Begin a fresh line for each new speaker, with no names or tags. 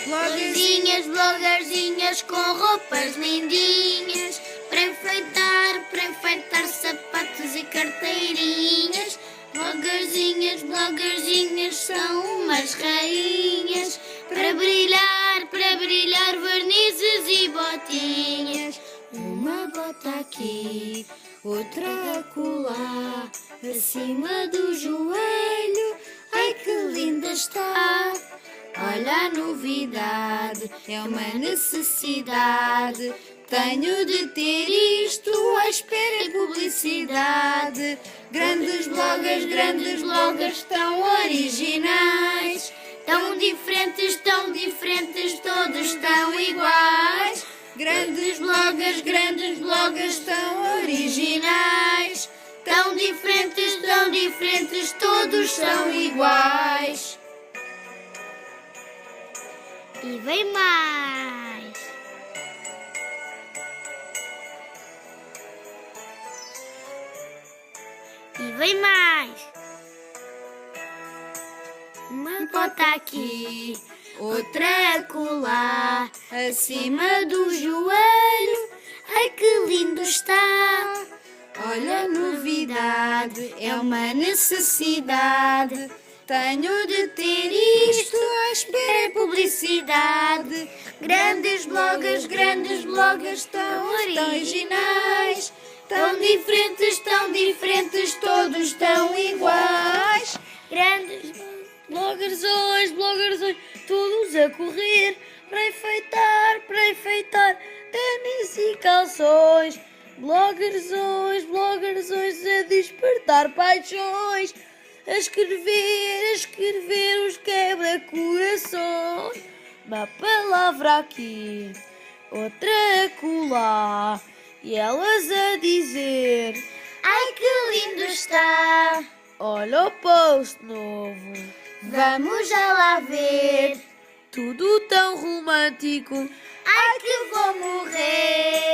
Blogueirinhas, blogueirinhas com roupas lindinhas, para enfeitar sapatos e carteirinhas. Blogueirinhas, blogueirinhas são umas rainhas, para brilhar vernizes e botinhas. Uma bota aqui, outra acolá, acima do joelho, ai que linda está. Olha a novidade, é uma necessidade, tenho de ter isto à espera de publicidade. Grandes bloggers tão originais, tão diferentes, todos tão iguais. Grandes bloggers tão originais, tão diferentes, todos são iguais. E vem mais. E vem mais. Uma bota aqui, outra acolá, acima do joelho, ai que lindo está. Olha a novidade, é uma necessidade, tenho de ter isto à espera de publicidade. Grandes bloggers tão originais, tão diferentes, todos tão iguais. Grandes bloggers hoje, todos a correr, para enfeitar ténis e calções. Bloggers hoje a despertar paixões, a escrever os quebra-corações. Uma palavra aqui, outra acolá, e elas a dizer: ai que lindo está. Olha o post novo, vamos já lá ver. Tudo tão romântico, ai que vou morrer.